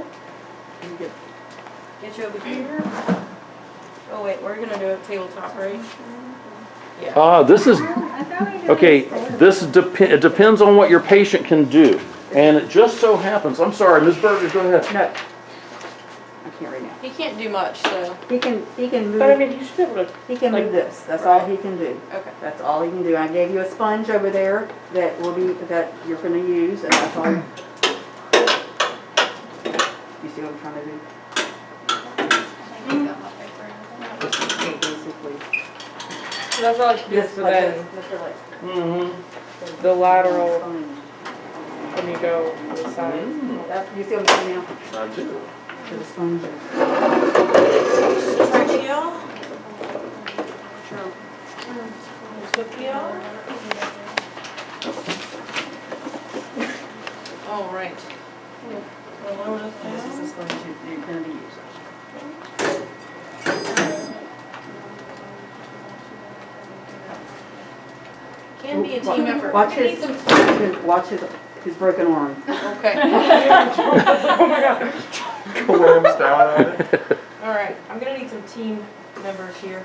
shoulder. Get you over here. Oh wait, we're gonna do a tabletop, right? Yeah. This is, okay, it depends on what your patient can do. And it just so happens, I'm sorry, Ms. Berger, go ahead. No. I can't read now. He can't do much, so. He can move. But I mean, you should be able to. He can move this. That's Right. all he can do. Okay. That's all he can do. I gave you a sponge over there that you're going to use, and that's all. You see what I'm trying to do? Basically. So that's all I can do This for like then this, Mr. Lake. Mm-hmm. the lateral Sponge. when you go to the side. That's, you see what I'm doing now? I do. To the sponge. Radial. All right. This is the sponge you're going to be using. Can be a team effort. Watch his broken arm. Okay. Oh my god. Glimpse down at it. All right. I'm gonna need some team members here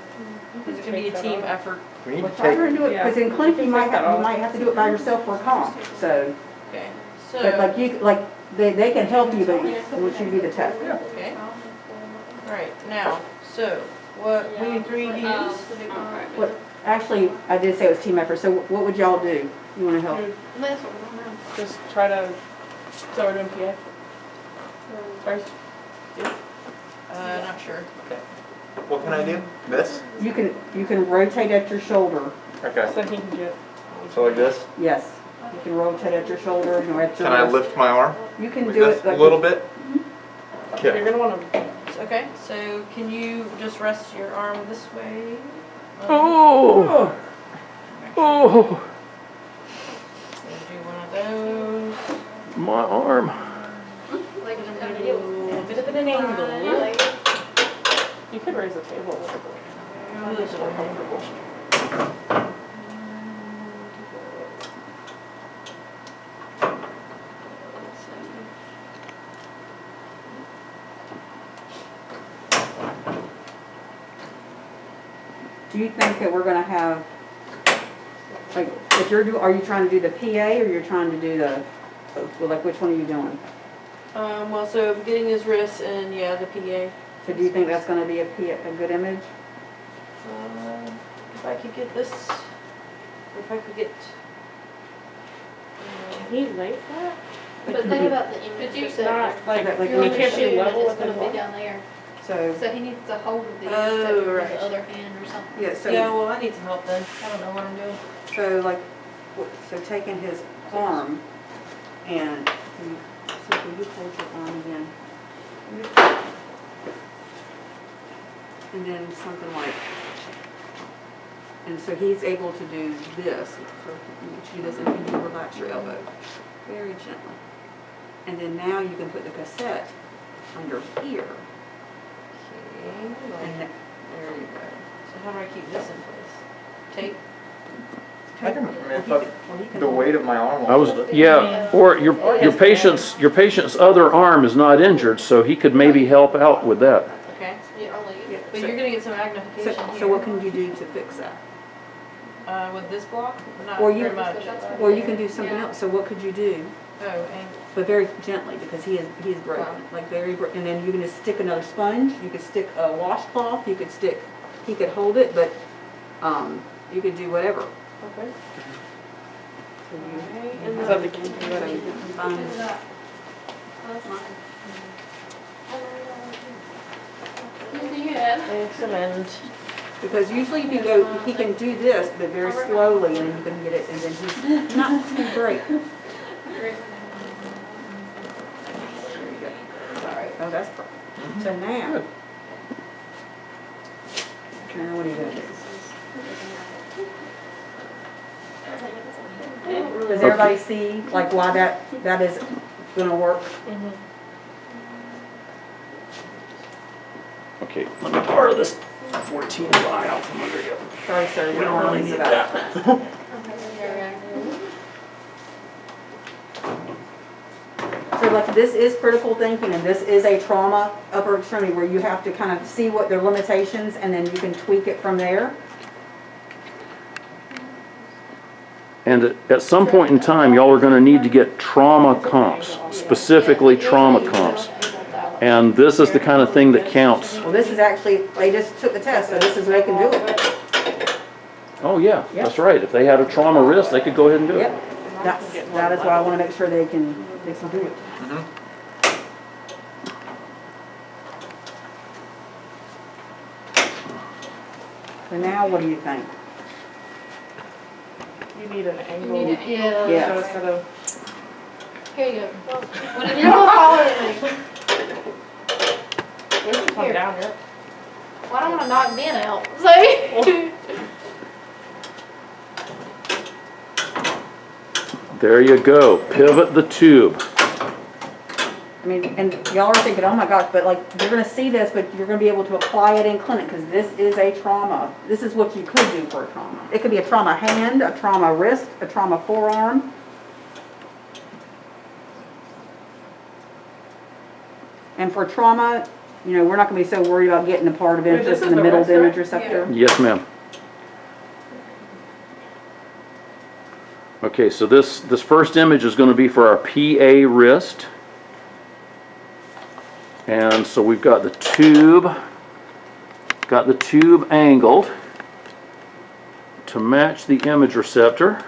because it can be a team effort. We need Well, to try to take, do it, because in clinic you might have to do it by yourself for a comp, so. Okay. But So. they can help you, but I want you to do the test. Okay. All right. Now, so what we need 3 views. What, actually, I did say it was team effort, so what would y'all do? You want to help? Just try to. So we're doing PA. First. Not sure. what can I do? This? You can rotate at your shoulder, Okay. So he can get. So like this? yes. You can rotate at your shoulder, or at your Can I wrist. lift my arm? You can Like do this? it like A little bit? You're Okay. gonna want to. Okay. So can you just rest your arm this way? Oh! Oh! Do one of those. My arm. Like I'm trying to A do. bit of an angle. Like, You could raise the table a little bit. This More way. comfortable. Do you think that we're gonna have, like, are you trying to do the PA or you're trying to do the, well, like, which one are you doing? Well, so getting his wrists and yeah, the PA. So do you think that's gonna be a good image? If I could get this, or if I could get. Can he lay that? but think about the image. Could you for not second. like? Like, You're He on the can't be shoe level and with it's gonna his be arm. down there. So, So he needs to hold these Oh, with right. the other hand or something. yeah, so. Yeah, well, I need some help then. I don't know what I'm doing. So like, so taking his arm and, so will you hold your arm again? And then something like, and so he's able to do this, so you do this and you relax your elbow very gently. And then now you can put the cassette under here. Okay, And there you go. So how do I keep this in place? Tape? I can, well, he can the hold weight of my arm. I was, yeah, or your patient's other arm is not injured, so he could maybe help out with that. Okay. Yeah, I'll leave. Yeah, But so- you're gonna get some magnification So, here. so what can you do to fix that? With this block? Not Or you- very much. Or you can do something else, so what could you do? Oh, and But very gently, because he is broken, like and then you can just stick another sponge, you could stick a washcloth, he could hold it, but, you could do whatever. Okay. So Is that the key? Fine. That's mine. What do you have? Excellent. Because usually he can do this, but very slowly, and then you can get it, and then he's not too great. There you go. All right, oh, that's perfect. So now, what are you gonna do? Does everybody see, like, why that is gonna work? Okay, let me borrow this 14 vial from under you. Sorry, sir, We don't really need that. So like, this is critical thinking, and this is a trauma upper extremity where you have to kind of see what their limitations, and then you can tweak it from there. And at some point in time, y'all are gonna need to get trauma comps, specifically trauma comps. And this is the kind of thing that counts. Well, this is actually, they just took the test, so this is, they can do it. Oh, yeah, that's right. If they had a trauma wrist, they could go ahead and do it. Yep, that is why I want to make sure they can do it. So now, what do you think? You need an angle. You need it, yeah. Yeah. So instead of, Here you go. When it is more taller than me. we have to come Here. down here. Well, I don't want to knock Ben out. So. There you go. Pivot the tube. I mean, and y'all are thinking, oh my gosh, but like, you're gonna see this, but you're gonna be able to apply it in clinic, because this is a trauma. This is what you could do for a trauma. It could be a trauma hand, a trauma wrist, a trauma forearm. And for trauma, you know, we're not gonna be so worried about getting the part of Wait, interest this in the is the middle wrist, image right? receptor. Yes, ma'am. Okay, so this first image is gonna be for our PA wrist. And so we've got the tube angled to match the image receptor.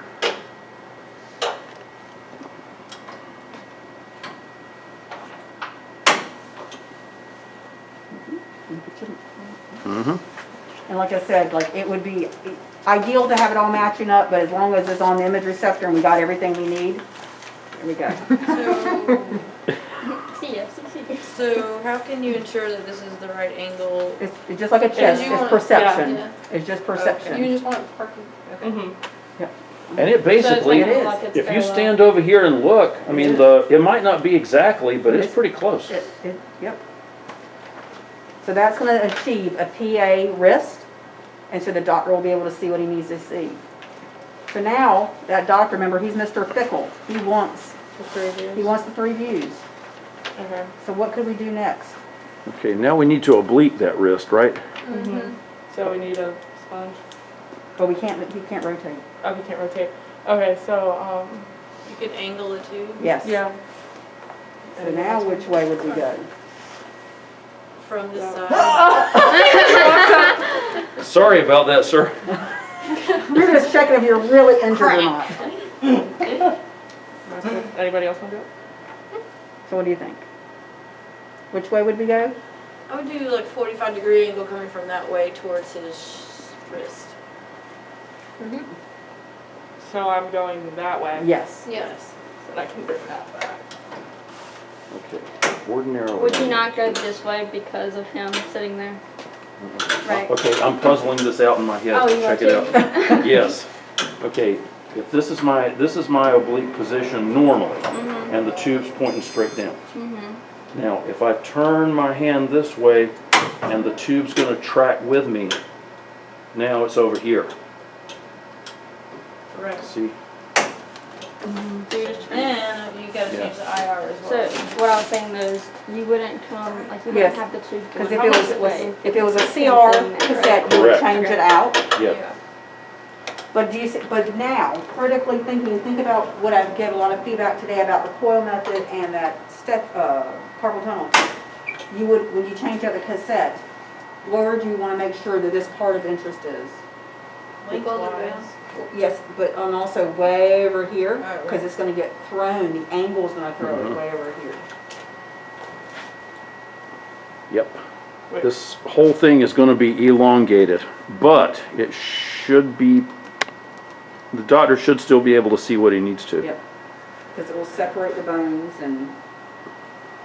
And like I said, like, it would be ideal to have it all matching up, but as long as it's on the image receptor and we got everything we need, there we go. See ya. So how can you ensure that this is the right angle? It's just like a chest, you it's want- perception. yeah. It's just You perception. just want it parking. Mm-hmm. And it basically, it is. Like it's if you parallel. stand over here and look, I mean, it might not be exactly, but it's pretty close. Yep. So that's gonna achieve a PA wrist, and so the doctor will be able to see what he needs to see. So now, that doctor, remember, he's Mr. Fickle. He wants The 3 of you. the 3 views. Okay. So what could we do next? Okay, now we need to oblique that wrist, right? Mm-hmm. So we need a sponge. But he can't rotate. Oh, we can't rotate. Okay, so, You could angle the tube Yes. yeah. So now, which way would we go? from this Yeah. side. Sorry about that, sir. We're just checking if you're really injured or not. Anybody else want to do it? So what do you think? Which way would we go? I would do like 45-degree angle coming from that way towards his wrist. So I'm going that way. Yes. Yes. So I can bring that back. Okay, ordinarily. Would you not go this way because of him sitting there? Right. Okay, I'm puzzling this out in my head. Oh, you Check are it too? out. Yes. Okay, if this is my oblique position normally, and the tube's pointing straight down. Now, if I turn my hand this way, and the tube's going to track with me, now it's over here. Correct. See? And you gotta change the IR as So well. what I was saying is, you wouldn't come, like, you Yes. wouldn't have the tube Because going if it opposite way. was, if it was a CR cassette, you would Correct. change it out. Yeah. But do you, but now, critically thinking, think about what I've given a lot of feedback today about the Coyle method and that carpal tunnel. You would, when you change out the cassette, where do you want to make sure that this part of interest is? Lengthwise. Yes, but also way over here, Oh, right. because it's going to get thrown, the angle's going to throw it way over here. Yep. This whole thing is going to be elongated, but it should be, the doctor should still be able to see what he needs to. Yep, because it will separate the bones and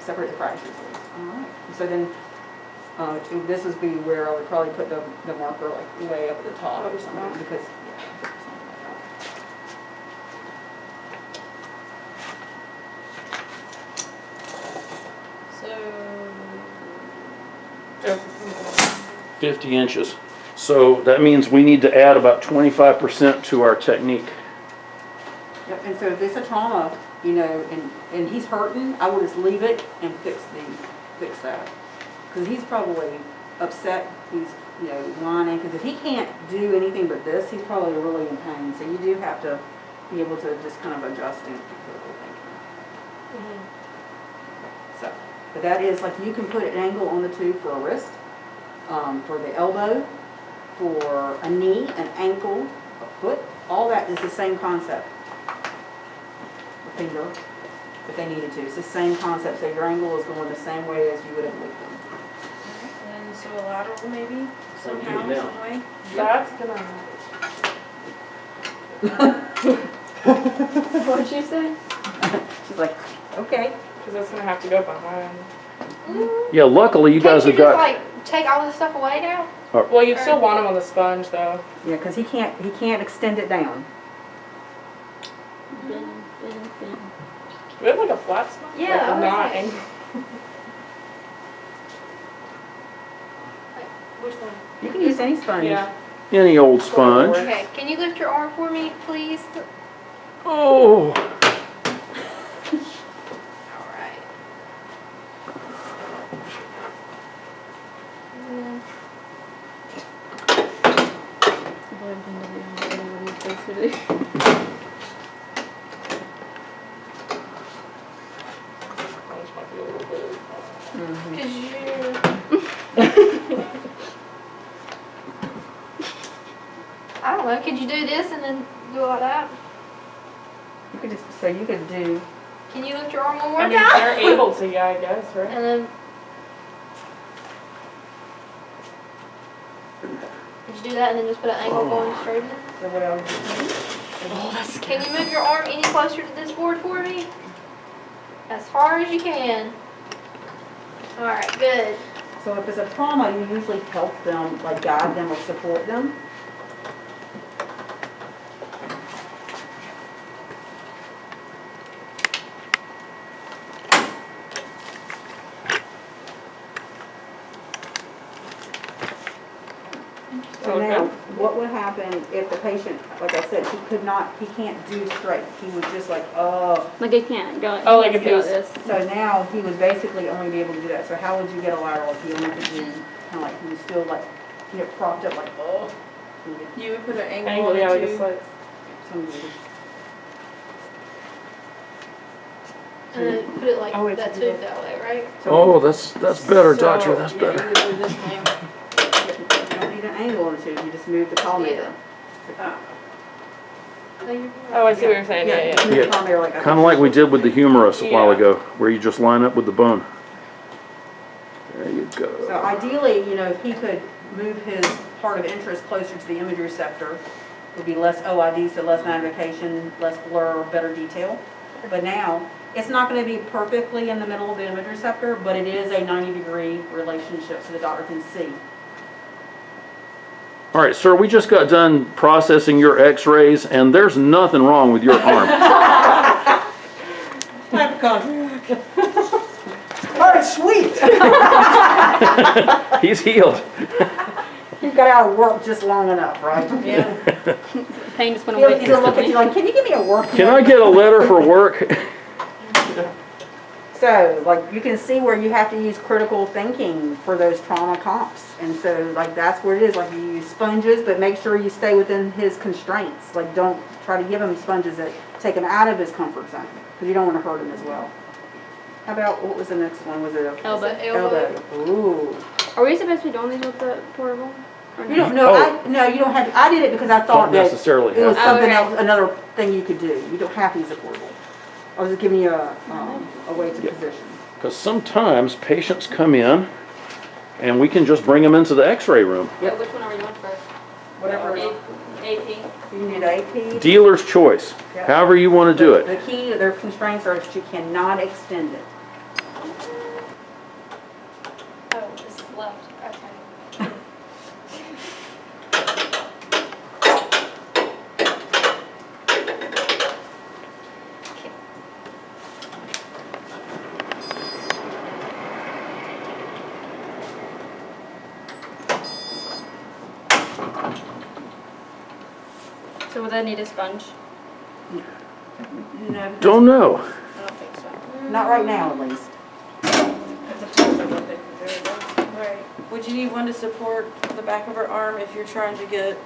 separate the fractures. All right. So then, this would be where I would probably put the marker like way up at the top or something, because, yeah, So 50 inches. So that means we need to add about 25% to our technique. Yep, and so if it's a trauma, you know, and he's hurting, I would just leave it and fix that. Because he's probably upset, he's, you know, whining, because if he can't do anything but this, he's probably really in pain. So you do have to be able to just kind of adjust and critical thinking. So, but that is, like, you can put an angle on the tube for a wrist, for the elbow, for a knee, an ankle, a foot, all that is the same concept. A finger, if they needed to. It's the same concept, so your angle is going the same way as you would have licked them. And so a lateral maybe, somehow, now. some way. That's gonna. What'd you say? She's like, okay. Because it's gonna have to go behind. Yeah, luckily you guys Can't have you just got, like take all this stuff away now? Well, you still want them on the sponge though. Yeah, because he can't extend it down. Bend. Do we have like a flat sponge? Yeah, Like I was not saying. angle. Which one? You can use any sponge. Yeah. any old sponge. Okay, can you lift your arm for me, please? Oh, Alright. Sponge might be a little bit. Cause you... I don't know, could you do this and then do it like that? You could just, so you could do, Can you lift your arm one more I mean, time? they're able to, yeah, I guess, right? And then... Could you do that and then just put an angle going straight in? so what else? Can you move your arm any closer to this board for me? As far as you can. Alright, good. So if it's a trauma, you usually help them, like guide them or support them. So Okay. now, what would happen if the patient, like I said, he can't do straight. He was just like, oh. Like I can't go. Oh, like if he go was- this. So now he would basically only be able to do that. So how would you get a lateral if he only could do, kind of like, he was still like, you know, propped up like, oh. You would put an angle, Angle, on yeah, the like a tube. slice. And then put it like Oh, wait, that so do tube that way, right? oh, that's better, So, doctor, that's yeah, better. you would do this thing. You don't need an angle on the tube, you just move the collimator. Oh, I see what you're saying, yeah, yeah. Move the Yeah. collimator like Kind of like we did with the humerus a while Yeah. ago, where you just line up with the bone. There you So go. ideally, you know, if he could move his part of interest closer to the image receptor, would be less OID, so less magnification, less blur, better detail. But now, it's not going to be perfectly in the middle of the image receptor, but it is a 90-degree relationship so the doctor can see. All right, sir, we just got done processing your x-rays, and there's nothing wrong with your arm. Hypochondriac. All right, sweet. He's healed. You got out of work just long enough, right? Yeah. Pain just went He'll away. look at you like, can you give me a work? Can I get a letter for work? So, like, you can see where you have to use critical thinking for those trauma comps. And so, like, that's where it is. Like, you use sponges, but make sure you stay within his constraints. Like, don't try to give him sponges that take him out of his comfort zone, because you don't want to hurt him as well. How about, what was the next one? Was it a Elbow. elbow? Ooh. Are we supposed to be doing these with the portable? Or You no? don't know. Oh. No, you don't have. I did it because I thought Don't that necessarily it was have. something Okay. else, another thing you could do. You don't have to use a portable. I was just giving you a way to Yep. position. Because sometimes patients come in, and we can just bring them into the x-ray room. Yep. Which one are we doing first? Whatever. AP. You need AP. Dealer's choice, Yep. however you want to do it. The key, their constraints are that you cannot extend it. Oh, this is left, okay. So would that need a sponge? No, Don't know. I don't think so. not right now, at least. It depends on what they can do. Though. Right. Would you need one to support the back of her arm if you're trying to get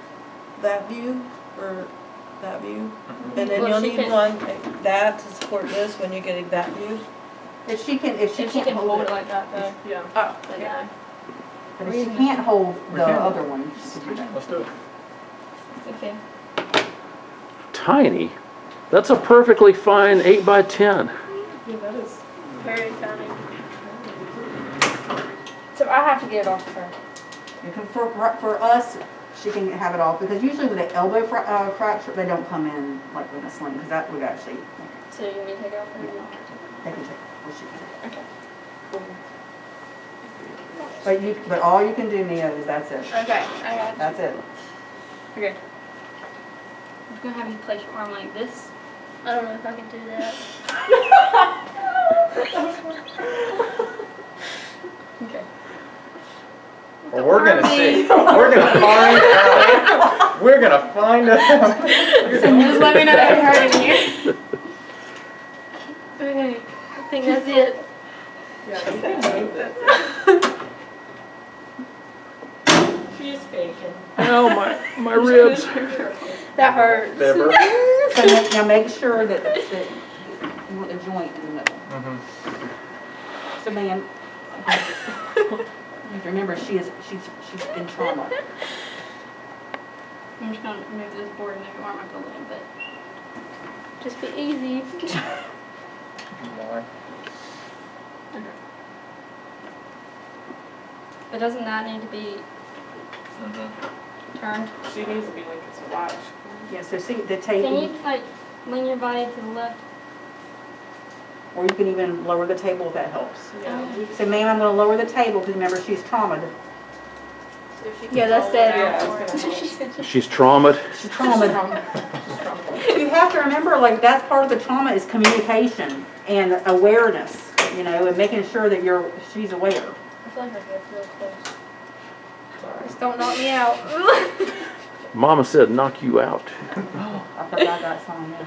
that view or that view? And then Well, you'll she need can- one like that to support this when you're getting that view. If she can hold it like that though. Yeah. Oh, Then yeah. no. But if she can't hold We the can. other one, she can do that. Let's do it. Okay. Tiny. That's a perfectly fine 8 by 10. Yeah, that is. Very tiny. So I have to get it off of her. For us, she can have it off, because usually with the elbow fracture, they don't come in like with a sling, because that would actually, So you want me to take it off her? they can take it, or she can take it. Okay. But all you can do, Mia, is that's it. Okay, I got it. That's it. Okay. I'm just gonna have you place your arm like this. I don't know if I can do that. Okay. Well, we're gonna see. We're gonna find out. We're gonna find out. Just let me know if it hurt in here. Okay, I think that's it. Yeah, you can move it. She's faking. Oh, my ribs. That hurts. Fibber. So now make sure that you want the joint in the middle. So ma'am, you remember she's in trauma. I'm just gonna move this board and move your arm up a little bit. Just be easy. More. But doesn't that need to be turned? She needs to be like this watch. Yeah, so see the Can table, you like lean your body to the left? or you can even lower the table if that helps. Yeah. So ma'am, I'm gonna lower the table, because remember, she's traumatized. So if she can Yeah, that's hold it dead. out Yeah, for it's it. gonna help. She's traumatized. She's traumatized. You have to remember, like, that's part of the trauma is communication and awareness, you know, and making sure that she's aware. I feel like I get real close. Just don't knock me out. Mama said knock you out. I forgot that song, yeah.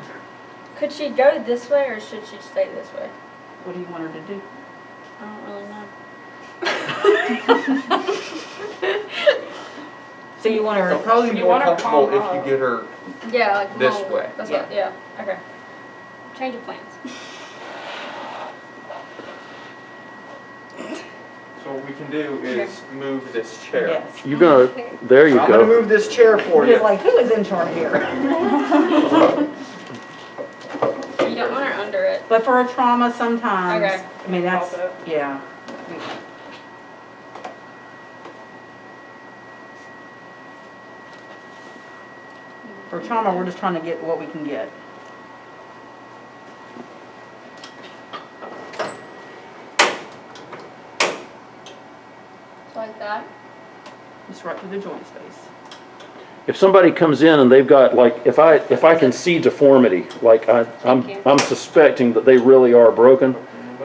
Could she go this way or should she stay this way? What do you want her to do? I don't really know. So you want It'll her, probably be You more want her comfortable palm if you up. get her. Yeah, like This long. way. That's what, yeah, okay. Change of plans. So what we can do is move this chair. yes. You're gonna, there you I'm gonna go. move this chair for He was you. like, who is in charge here? You don't want her under it. But for a trauma, sometimes, Okay. I mean, that's, Help it. yeah. For trauma, we're just trying to get what we can get. Like that. Just right through the joint space. If somebody comes in and they've got, like, if I can see deformity, like Thank you. I'm suspecting that they really are broken,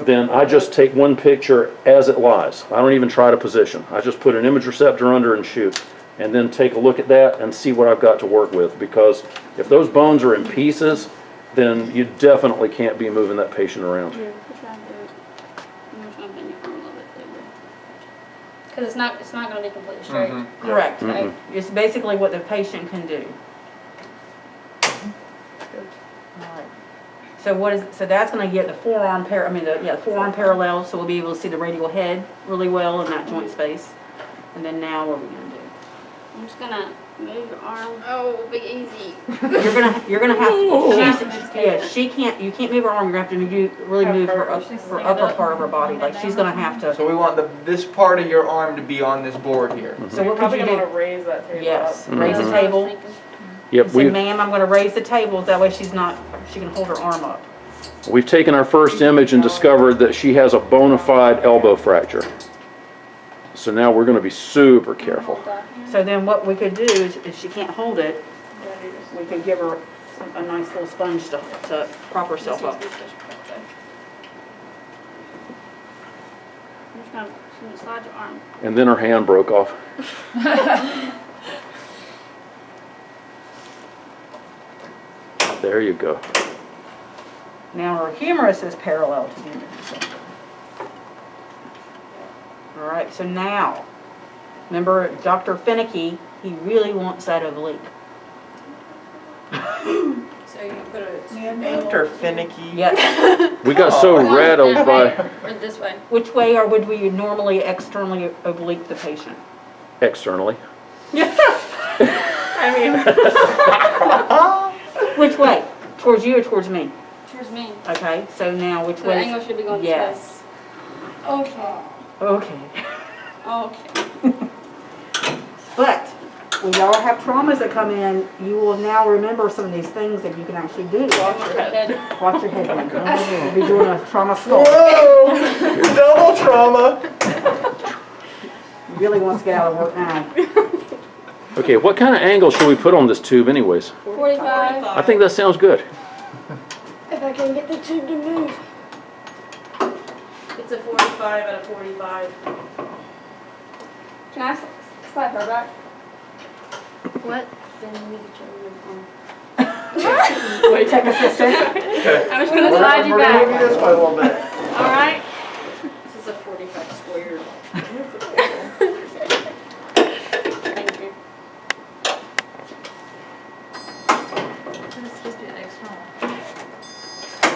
then I just take one picture as it lies. I don't even try to position. I just put an image receptor under and shoot, and then take a look at that and see what I've got to work with. Because if those bones are in pieces, then you definitely can't be moving that patient around. Yeah, try to do it. I'm just gonna bend your arm a little bit bigger. Cause it's not gonna be completely straight. Correct. Mhm. It's basically what the patient can do. Alright. So that's gonna get the forearm forearm parallel, so we'll be able to see the radial head really well in that joint space. And then now what are we gonna do? I'm just gonna move your arm. Oh, be easy. You're gonna have to, you can't move her arm, you're gonna have to really move her upper part of her body, like she's gonna have to. So we want this part of your arm to be on this board here. So what would Probably you gonna do? want to raise that table Yes, up. raise the That's what I was table. thinking. Yep, Say, ma'am, I'm gonna raise the table, that way she can hold her arm up. we've taken our first image and discovered that she has a bona fide elbow fracture. So now we're gonna be super careful. Hold that. So then what we could do is, if she can't hold it, we could give her a nice little sponge to prop herself up. I'm just gonna slide your arm. And then her hand broke off. There you go. Now our humerus is parallel to the end of the shoulder. All right, so now, remember Dr. Finicky, he really wants that oblique. So you put a. Man, Dr. Finicky. Yes. We got so rattled That by way, or this way. Which way or would we normally externally oblique the patient? externally. I mean. Which way? Towards you or towards me? Towards me. Okay, so now which So the way? angle should be going this way. Yes. Okay. Okay. Okay. But we all have traumas that come in. You will now remember some of these things that you can actually do. Watch your head. Watch your head. We'll be doing a trauma skull. Whoa! Double trauma! He really wants to get out of work now. Okay, what kind of angle should we put on this tube anyways? 45. I think that sounds good. If I can get the tube to move. It's a 45 out of 45. Can I slide her back? What? Wait, tech assistant. I'm just gonna slide you We're gonna move you back. this way a little bit. Alright? This is a 45 squared. Thank you. This is supposed to be an external.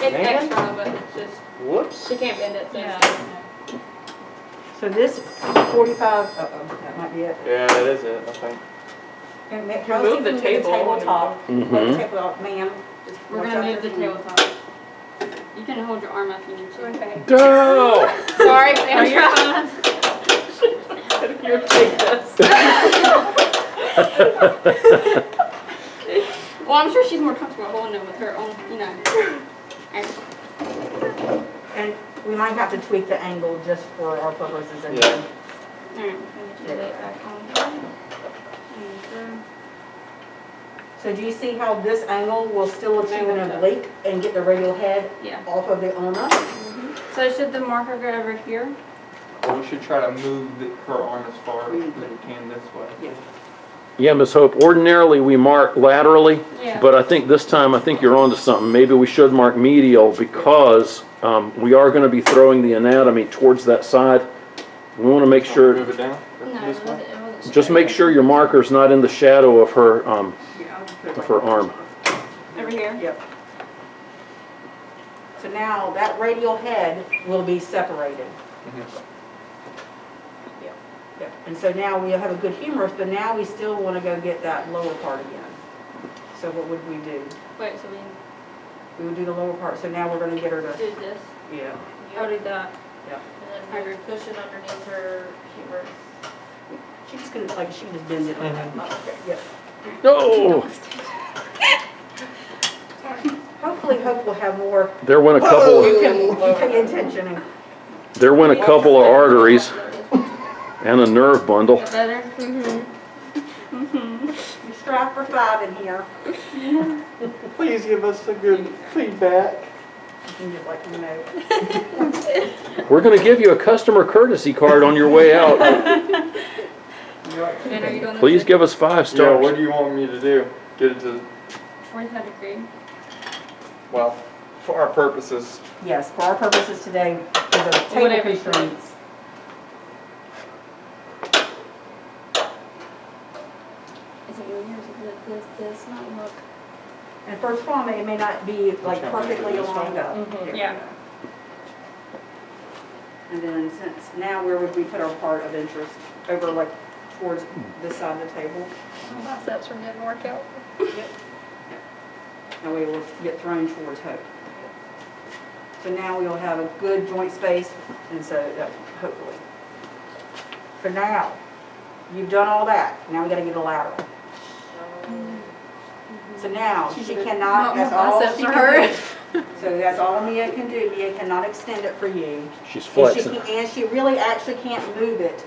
It's Man. external, but it's just, Whoops. she can't bend it, so Yeah. it's So this 45, that might be it. Yeah, that is it, I think. And Move the table. tabletop. Move the Mhm. tabletop, ma'am. Just we're watch gonna out move the there. tabletop. You can hold your arm up if you need to. Okay. No! Sorry, Sandra. You're take this. Well, I'm sure she's more comfortable holding it with her own, you know. And we might have to tweak the angle just for our purposes. And Yeah. Alright, let me get your weight back on. So do you see how this angle will still achieve an Angle. oblique and get the radial head Yeah. off of the ulna? So should the marker go over here? Well, we should try to move her arm as far as we can this way. Yeah. Yeah, Ms. Hope, ordinarily we mark laterally, Yeah. but I think this time, I think you're onto something. Maybe we should mark medial because we are going to be throwing the anatomy towards that side. We want to make sure, Move it down? No, This it way? wasn't just make sure your marker's not in the shadow of her arm. Over here? Yep. So now that radial head will be separated. Yep. And so now we have a good humerus, but now we still want to go get that lower part again. So what would we do? Wait, so We would do the lower part. So now we're going to get her to, do this? yeah. Or do that? And then we're pushing underneath her humerus. She just gonna, like, she just bend it. Yep. No! Hopefully Hope will have more, There went a couple, you can pay attention and there went a couple of arteries and a nerve bundle. Better? you strive for 5 in here. Please give us a good feedback. You can get like a note. We're going to give you a customer courtesy card on your way out. And are you doing Please give us 5 Yeah, what stars. do you want me to do? Get it to, 45 degree? well, for our purposes. Yes, for our purposes today, there's a table Whatever you constraints. Is it yours? Does this not look? And for trauma, it may not be like Which one? perfectly This lined one? up. Mhm. There we Yeah. go. And then since, now where would we put our part of interest? Over like towards this side of the table? My biceps are getting worked out. That way we'll get thrown towards Hope. So now we'll have a good joint space, and so, hopefully. For now, you've done all that, now we gotta get a lateral. So now, she cannot, that's all biceps she are can do. So that's all Mia can do, Mia cannot extend it for you. She's And she flexing. can, and she really actually can't move it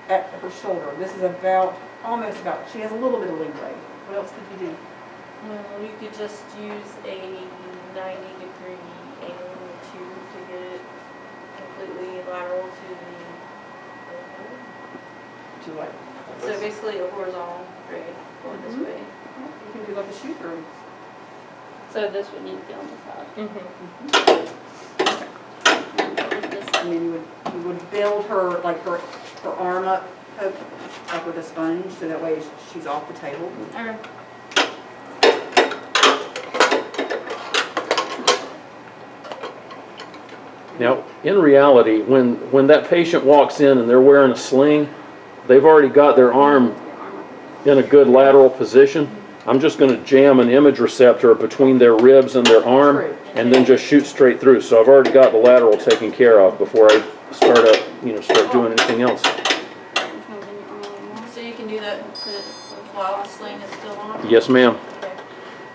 at her shoulder. This is about, almost about, she has a little bit of leeway. What else could you do? You could just use a 90-degree angle in the tube to get it completely lateral to Do what? the, so basically a horizontal grade going this way. You can do like a shoe through. So this would need to be on the side. And then you would build her, like her arm up, like with a sponge, so that way she's off the table. Okay. Now, in reality, when that patient walks in and they're wearing a sling, they've already got their arm in a good lateral position. I'm just going to jam an image receptor between their ribs and their arm and then just shoot straight through. So I've already got the lateral taken care of before I start doing anything else. So you can do that while the sling is still on? Yes, ma'am. Okay.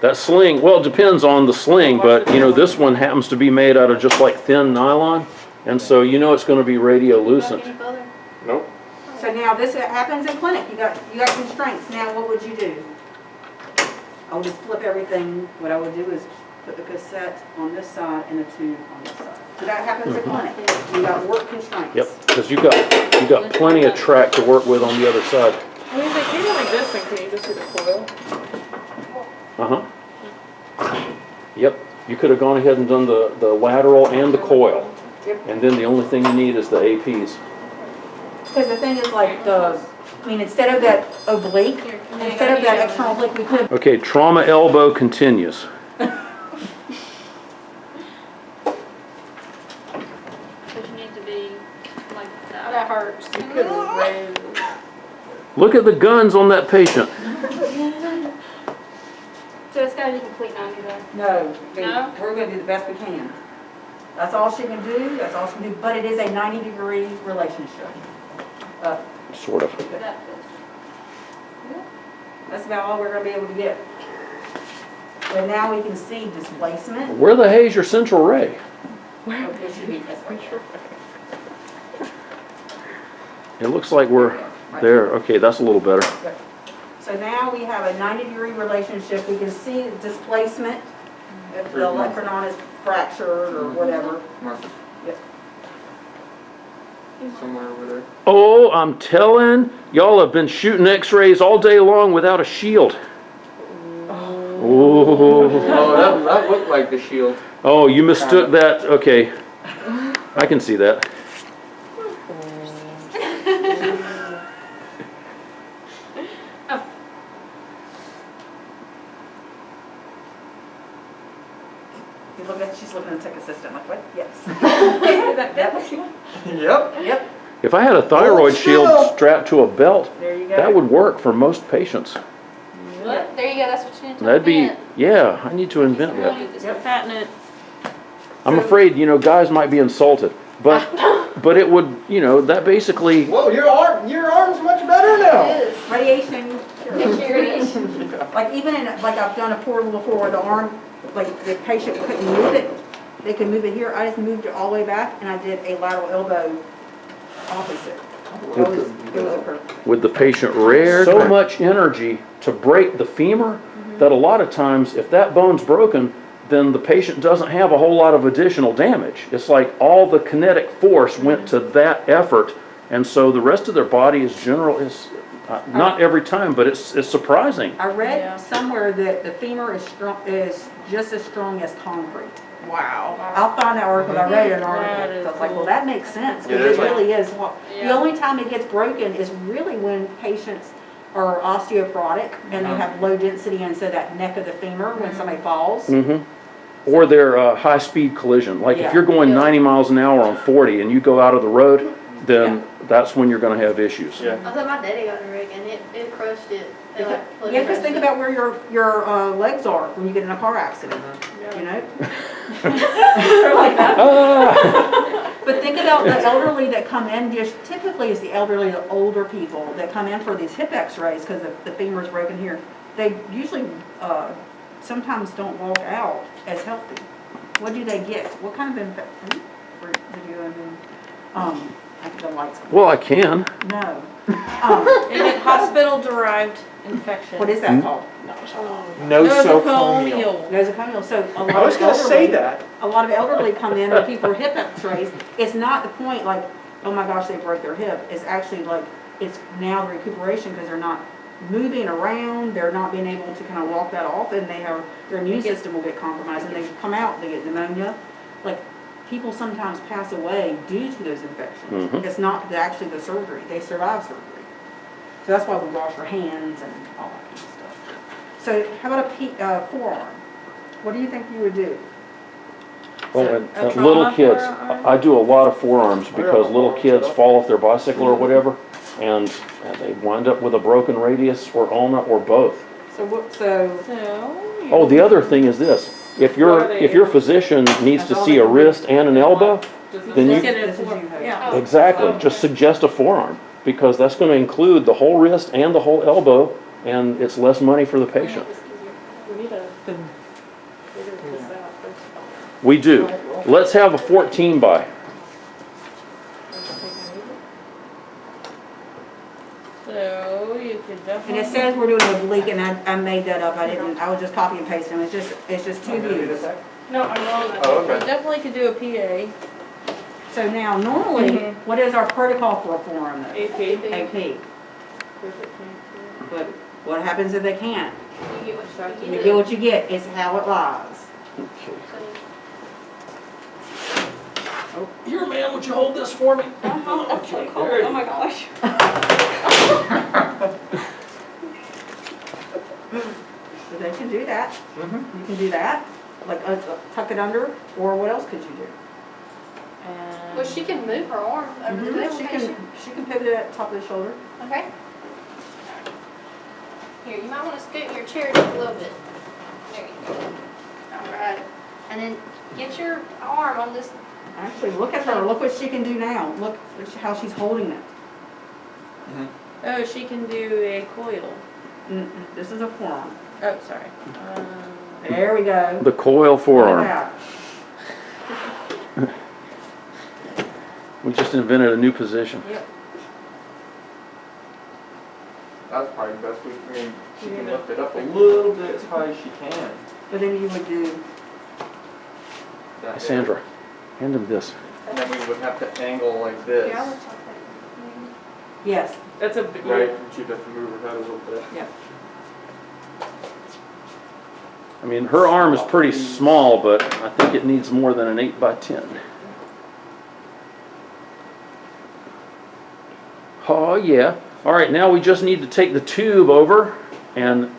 That sling, well, it depends on the sling, but this one happens to be made out of just like thin nylon, and so it's going to be radiolucent. Any further? Nope. So now this happens in clinic. You got constraints. Now what would you do? I would just flip everything. What I would do is put the cassette on this side and the tube on this side. So that happens in clinic. You got work constraints. Yep, because you got plenty of track to work with on the other side. I mean, they came like this, and can you just see the coil? Yep, you could have gone ahead and done the lateral and the coil. Yep. And then the only thing you need is the APs. Because the thing is like instead of that oblique, instead of that external oblique, we could. Okay, trauma elbow continues. But you need to be like that. That hurts. You could raise. Look at the guns on that patient. So it's gotta be complete 90 though. No, No? we're going to do the best we can. That's all she can do. That's all she can do. But it is a 90-degree relationship. Sort of. That's about all we're going to be able to get. But now we can see displacement. Where the hell's your central ray? It should be this way. It looks like we're there. Okay, that's a little better. So now we have a 90-degree relationship. We can see displacement if the electronon is fractured or whatever. Mark. Yep. Somewhere over there. Oh, I'm telling, y'all have been shooting x-rays all day long without a shield. Oh, Oh, that looked like the shield. oh, you mistook that. Okay, I can see that. She's looking at the tech assistant like, what? Yes. Yep. Yep. If I had a thyroid shield strapped to a belt, There you go. that would work for most patients. What? There you go, that's what you need to That'd be, invent. yeah, I need to invent that. Yep. Patent it. I'm afraid, guys might be insulted, but it would, that basically, Whoa, your arm's much better now. It is. Radiation. Radiation. Like even in, like I've done a portal before where the arm, like the patient couldn't move it. They could move it here. I just moved it all the way back and I did a lateral elbow opposite. It was a perfect. with the patient rare, so much energy to break the femur that a lot of times, if that bone's broken, then the patient doesn't have a whole lot of additional damage. It's like all the kinetic force went to that effort, and so the rest of their body is not every time, but it's surprising. I read somewhere that the femur is just as strong as concrete. Wow. I'll find that article. I read an That article. is I was like, well, cool. that makes sense Yeah, because that's it really is. Yeah. The only time it gets broken is really when patients are osteoporotic and they have low density, and so that neck of the femur when somebody falls. Or their high-speed collision. Like if you're going 90 miles an hour on 40 and you go out of the road, then that's when you're going to have issues. Yeah. I thought my daddy got in a rig and it crushed it. It like fully Yeah, just crushed think it. about where your legs are when you get in a car accident. You know. But think about the elderly that come in. Just typically, it's the elderly, the older people that come in for these hip X-rays because the femur is broken here. They usually sometimes don't walk out as healthy. What do they get? What kind of infection? I think the lights. Well, I can. No. They get hospital-derived infection. What is that called? Nosocomial. Nosocomial. So a lot I was of going to say elderly- that. A lot of elderly come in with people with hip X-rays. It's not the point like, oh my gosh, they broke their hip. It's actually like, it's now the recuperation because they're not moving around, they're not being able to kind of walk that off, and their immune system will get compromised, and they come out, they get pneumonia. Like, people sometimes pass away due to those infections. Mhm. It's not actually the surgery, they survive surgery. So that's why we wash our hands and all that kind of stuff. So how about a forearm? What do you think you would do? Well, So, and a little trauma kids, forearm? I do a lot of forearms because little kids fall off their bicycle or whatever, and they wind up with a broken radius or ulna or both. So what, so, So. Oh, the other thing is this, if your physician needs to see a wrist and an elbow, then Just you, get This is you, Hope. yeah. exactly, just suggest a forearm, because that's gonna include the whole wrist and the whole elbow, and it's less money for the patient. We need to figure this out first. We do. Let's have a 14 by. So you could and definitely. it says we're doing an oblique, and I made that up, I was just copy and pasting, it's just two views. No, I'm wrong. Oh, You okay. definitely could do a PA. So now, normally, Mhm. what is our protocol for a forearm though? AP. AP. But what happens if they can't? You get what you You get. get what you get, it's how it lies. Okay. Here, man, would you hold this for me? That's so cold. Oh my gosh. So they can do that, Mhm. you can do that, like tuck it under, or what else could you do? And Well, she can move her arm over the middle She patient. can pivot it at the top of the shoulder. Okay. Here, you might want to scoot your chair just a little bit. There you go. All right. And then get your arm on this. Actually, look at her, look what she can do now, look how she's holding it. oh, she can do a coil. This is a forearm. Oh, sorry. There we go. The coil Look at forearm. that. We just invented a new position. Yep. That's probably the best we can, she can lift it up a little bit as high as she can. But then you would do, That Sandra, hand him this. And then we would have to angle like this. Yeah, let's talk that. yes, That's a big, Right, she'd have to move her head a little bit. yeah. I mean, her arm is pretty small, but I think it needs more than an 8 by 10. Oh, yeah. All right, now we just need to take the tube over and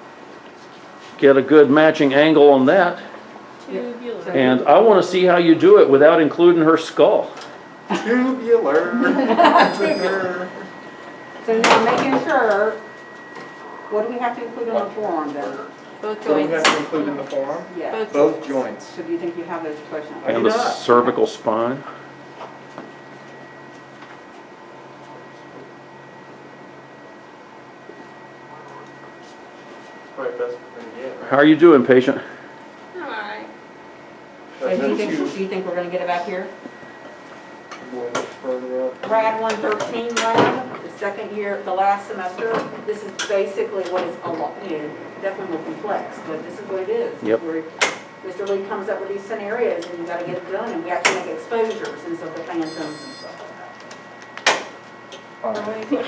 get a good matching angle on that. Tubular. And I want to see how you do it without including her skull. Tubular. So now making sure, what do we have to include on the forearm then? Both So we have joints. to include in the forearm? Yeah. Both joints. So do you think you have those questions? I do And the not. cervical spine. Probably best we can get, right? How are you doing, patient? Alright. So do you think we're gonna get it back here? Go a little further up. Rad 113 lab, the second year, the last semester, this is basically what is a lot, definitely more complex, but this is what it is. Yep. Where Mr. Lee comes up with these scenarios and you gotta get it done, and we actually make exposures instead of the phantoms and stuff like that. Fine.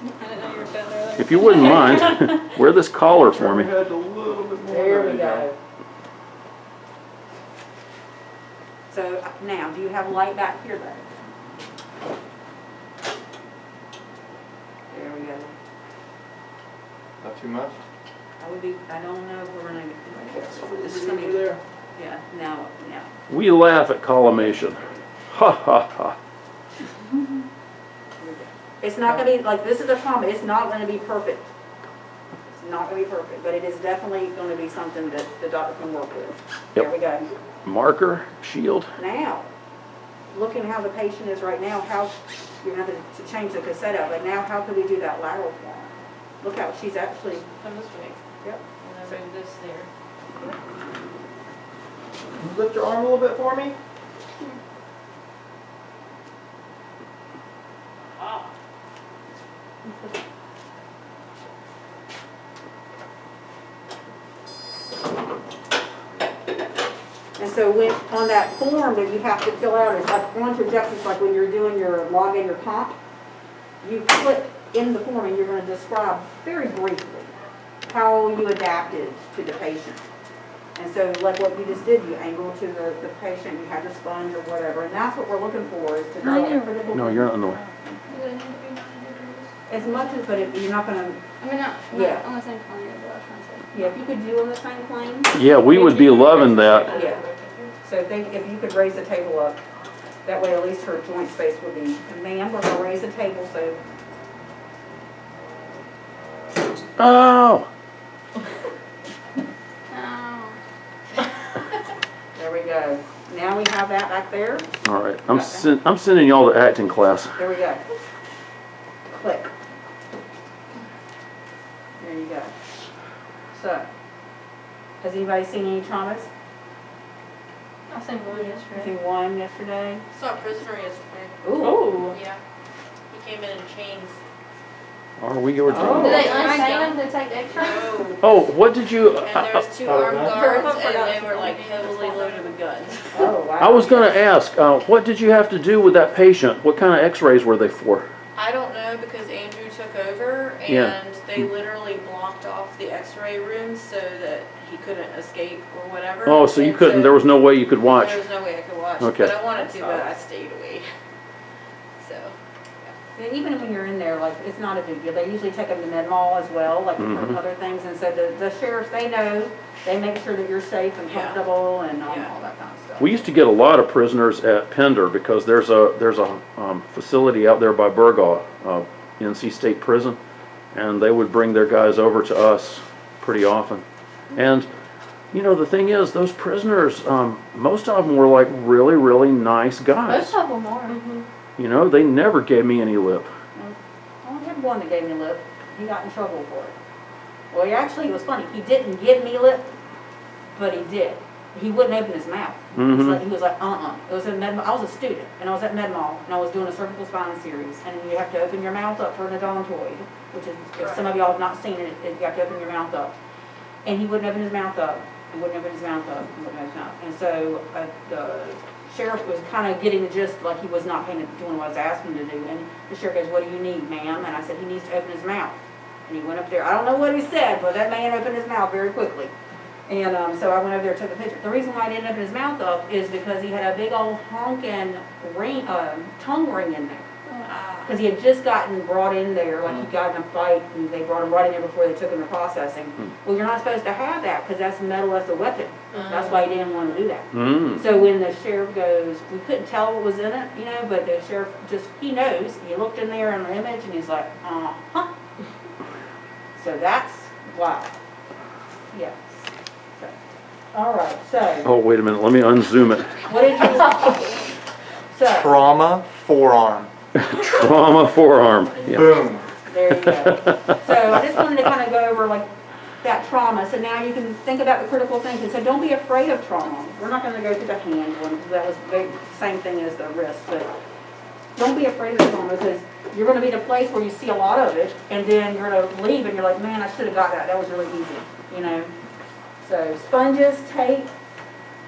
I didn't know you were down there. If you wouldn't mind, wear this collar for me. Turn her head a little bit more. There we you go. So now, do you have light back here though? There we go. Not too much? I don't know if we're gonna, This is gonna be, yeah, no. We laugh at collimation. Ha ha ha. It's not gonna be, like, this is a trauma, it's not gonna be perfect. It's not gonna be perfect, but it is definitely gonna be something that the doctor can work with. Yep. There we go. Marker, shield. Now, looking how the patient is right now, how, you're gonna have to change the cassette out, but now how could we do that lateral form? Look how she's actually, Come this way. yep. And then move this there. Can you lift your arm a little bit for me? And so when, on that form that you have to fill out, it's like on projections, like when you're doing your log and your comp, you click in the form and you're going to describe very briefly how you adapted to the patient. And so like what you just did, you angle to the patient, you have the sponge or whatever, and that's what we're looking for is to draw a critical. No, you're not in the way. Does it need to be 90 degrees? As much as, but you're not going to, I mean, not Yeah. on the same plane as what I was trying to say. yeah, if you could do on the same plane. Yeah, we would be loving that. Yeah. So if you could raise the table up, that way at least her joint space would be, and ma'am, we're gonna raise the table, so. Oh, Oh. There we go. Now we have that back there. all right. I'm sending y'all to acting class. There we go. Click. There you go. So, has anybody seen any traumas? I seen one yesterday. Seen one yesterday? Saw a prisoner yesterday. Ooh. Oh. Yeah. He came in chains. Are we your Oh. Did they dream? unchain them to take X-rays? Oh. Oh, what did you? And there was two Oh, armed yeah. guards, and they were like heavily loaded with guns. Oh, wow. I was going to ask, what did you have to do with that patient? What kind of X-rays were they for? I don't know because Andrew took over and Yeah. they literally blocked off the x-ray room so that he couldn't escape or whatever. Oh, so you And couldn't, there was no way you could watch. There was no way I could watch. Okay. But I wanted to, but I stayed away. So, And even when you're in there, like, it's not a big deal. They usually take them to med mal as well, like for Mhm. other things. And so the sheriffs, they know, they make sure that you're safe and Yeah. comfortable and all Yeah. that kind of stuff. We used to get a lot of prisoners at Pender because there's a facility out there by Burgaw, NC State Prison, and they would bring their guys over to us pretty often. And you know, the thing is, those prisoners, most of them were like really, really nice guys. Most of them are. You know, they never gave me any lip. I only had one that gave me lip. He got in trouble for it. Well, it was funny. He didn't give me lip, but he did. He wouldn't open his mouth. Mhm. He was like, It was in med. I was a student, and I was at med mal, and I was doing a cervical spine series, and you have to open your mouth up for an odontoid, which is, if some of y'all have not seen it, you have to open your mouth up. And he wouldn't open his mouth up. He wouldn't open his mouth up. He wouldn't open his mouth. And so the sheriff was kind of getting the gist, like he was not doing what I was asking him to do. And the sheriff goes, "What do you need, ma'am?" And I said, "He needs to open his mouth." And he went up there. I don't know what he said, but that man opened his mouth very quickly. And so I went over there and took a picture. The reason why I didn't open his mouth up is because he had a big old honking ring, tongue ring in there. Because he had just gotten brought in there, like he got in a fight, and they brought him right in there before they took him to processing. Well, you're not supposed to have that because that's metal as a weapon. That's why he didn't want to do that. Mm. So when the sheriff goes, we couldn't tell what was in it, you know, but the sheriff he knows. He looked in there in the image and he's like, uh-huh. So that's why. Yeah. So, all right, so Oh, wait a minute, let me unzoom it. what did you, so, Trauma forearm. Trauma forearm. Yeah. Boom. there you go. So I just wanted to kind of go over like that trauma, so now you can think about the critical thinking. So don't be afraid of trauma. We're not going to go through the hand one, because that was the same thing as the wrist, but don't be afraid of trauma, because you're going to be in a place where you see a lot of it, and then you're going to leave and you're like, man, I should have got that. That was really easy, you know. So sponges, tape,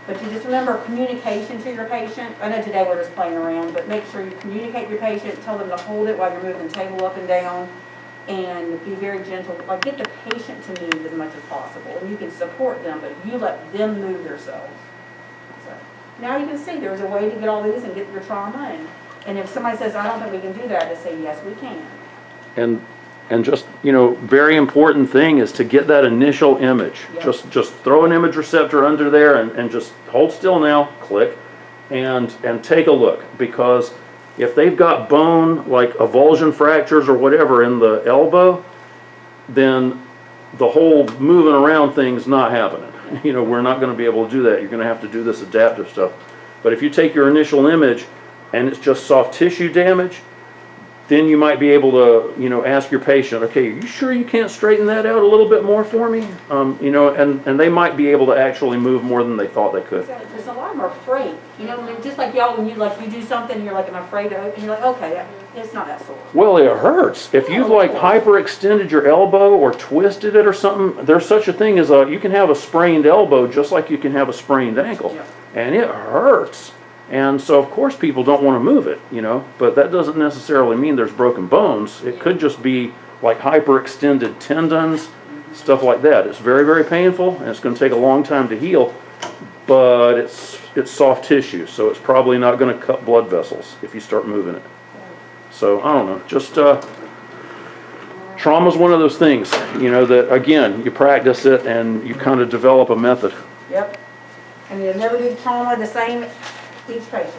but you just remember communication to your patient. I know today we're just playing around, but make sure you communicate with your patient, tell them to hold it while you're moving the table up and down, and be very gentle. Like, get the patient to move as much as possible, and you can support them, but you let them move themselves. So now you can see there's a way to get all these and get your trauma, and if somebody says, I don't think we can do that, just say, yes, we can. And just, you know, very important thing is to get that initial image. Yep. Just throw an image receptor under there and just hold still now, click, and take a look. Because if they've got bone, like avulsion fractures or whatever in the elbow, then the whole moving around thing's not happening. You know, we're not going to be able to do that. You're going to have to do this adaptive stuff. But if you take your initial image and it's just soft tissue damage, then you might be able to, you know, ask your patient, okay, are you sure you can't straighten that out a little bit more for me? You know, and they might be able to actually move more than they thought they could. Because a lot of them are afraid, you know, I mean, just like y'all, when you do something, and you're like, I'm afraid to open, and you're like, okay, it's not that sore. Well, it hurts. If you've like hyperextended your elbow or twisted it or something, there's such a thing as you can have a sprained elbow just like you can have a sprained ankle. Yeah. And it hurts. And so of course people don't want to move it, you know, but that doesn't necessarily mean there's broken bones. It could just be like hyperextended tendons, stuff like that. It's very, very painful and it's going to take a long time to heal, but it's soft tissue, so it's probably not going to cut blood vessels if you start moving it. So I don't know, just trauma's one of those things, you know, that again, you practice it and you kind of develop a method. Yep. And you never do trauma the same each patient.